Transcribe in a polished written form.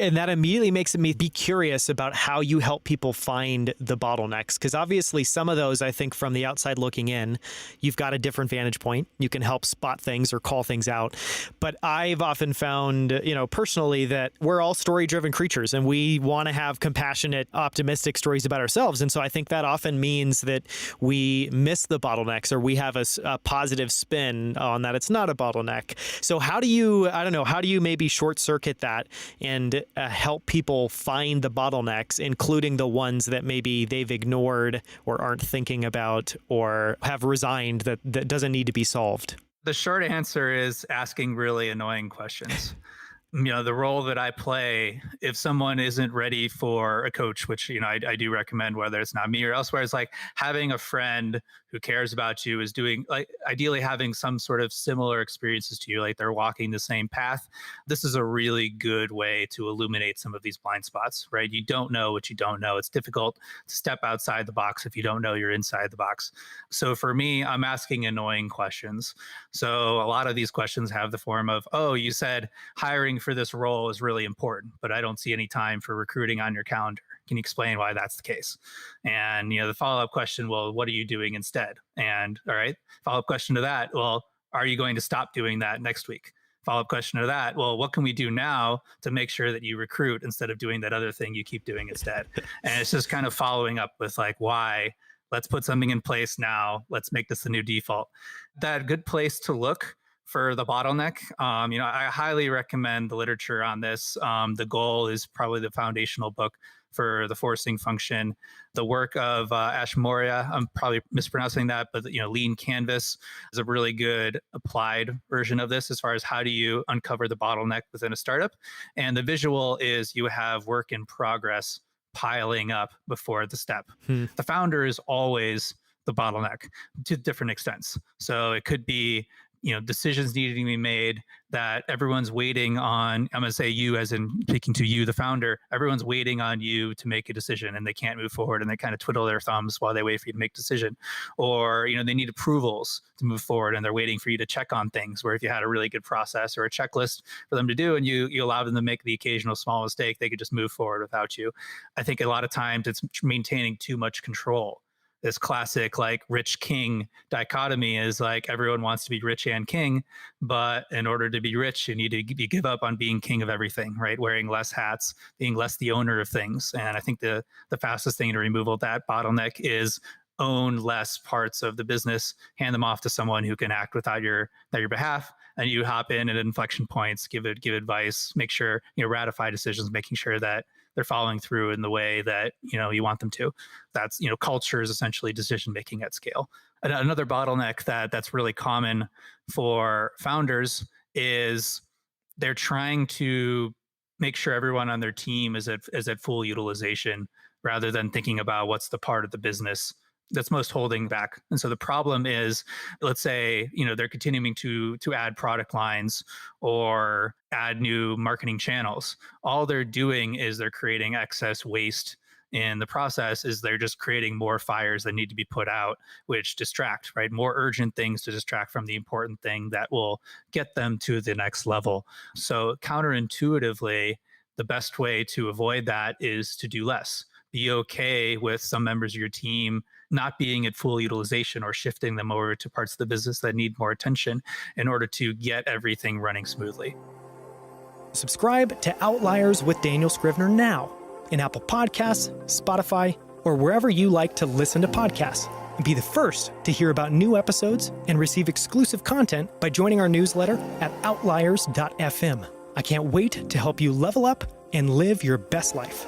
And that immediately makes me be curious about how you help people find the bottlenecks. Because obviously some of those, I think from the outside looking in, you've got a different vantage point. You can help spot things or call things out. But I've often found, personally that we're all story-driven creatures and we want to have compassionate, optimistic stories about ourselves. And so I think that often means that we miss the bottlenecks or we have a positive spin on that it's not a bottleneck. So how do you maybe short circuit that and help people find the bottlenecks, including the ones that maybe they've ignored or aren't thinking about or have resigned that doesn't need to be solved? The short answer is asking really annoying questions. The role that I play, if someone isn't ready for a coach, which, I do recommend, whether it's not me or elsewhere, is like having a friend who cares about you, is doing, like, ideally having some sort of similar experiences to you, like they're walking the same path. This is a really good way to illuminate some of these blind spots, right? You don't know what you don't know. It's difficult to step outside the box if you don't know you're inside the box. So for me, I'm asking annoying questions. So a lot of these questions have the form of, oh, you said hiring for this role is really important, but I don't see any time for recruiting on your calendar. Can you explain why that's the case? And, the follow-up question, well, what are you doing instead? And all right, follow-up question to that, well, are you going to stop doing that next week? Follow-up question to that, well, what can we do now to make sure that you recruit instead of doing that other thing you keep doing instead? And it's just kind of following up with like, why? Let's put something in place now. Let's make this the new default. That good place to look for the bottleneck. I highly recommend the literature on this. The Goal is probably the foundational book for the forcing function. The work of Ash Moria, I'm probably mispronouncing that, but Lean Canvas is a really good applied version of this as far as how do you uncover the bottleneck within a startup. And the visual is you have work in progress piling up before the step. The founder is always the bottleneck to different extents. So it could be decisions needing to be made that everyone's waiting on. I'm going to say you as in speaking to you, the founder, everyone's waiting on you to make a decision and they can't move forward and they kind of twiddle their thumbs while they wait for you to make a decision. Or, they need approvals to move forward and they're waiting for you to check on things, where if you had a really good process or a checklist for them to do and you allow them to make the occasional small mistake, they could just move forward without you. I think a lot of times it's maintaining too much control. This classic like rich king dichotomy is like everyone wants to be rich and king, but in order to be rich, you need to give up on being king of everything, right? Wearing less hats, being less the owner of things. And I think the fastest thing to remove that bottleneck is own less parts of the business, hand them off to someone who can act without your behalf, and you hop in at inflection points, give advice, make sure ratify decisions, making sure that they're following through in the way that you want them to. That's culture is essentially decision making at scale. And another bottleneck that's really common for founders is they're trying to make sure everyone on their team is at full utilization, rather than thinking about what's the part of the business that's most holding back. And so the problem is, let's say, they're continuing to add product lines or add new marketing channels. All they're doing is they're creating excess waste in the process. Is they're just creating more fires that need to be put out, which distract, right? More urgent things to distract from the important thing that will get them to the next level. So counterintuitively, the best way to avoid that is to do less. Be okay with some members of your team not being at full utilization or shifting them over to parts of the business that need more attention in order to get everything running smoothly. Subscribe to Outliers with Daniel Scrivner now in Apple Podcasts, Spotify, or wherever you like to listen to podcasts. And be the first to hear about new episodes and receive exclusive content by joining our newsletter at outliers.fm. I can't wait to help you level up and live your best life.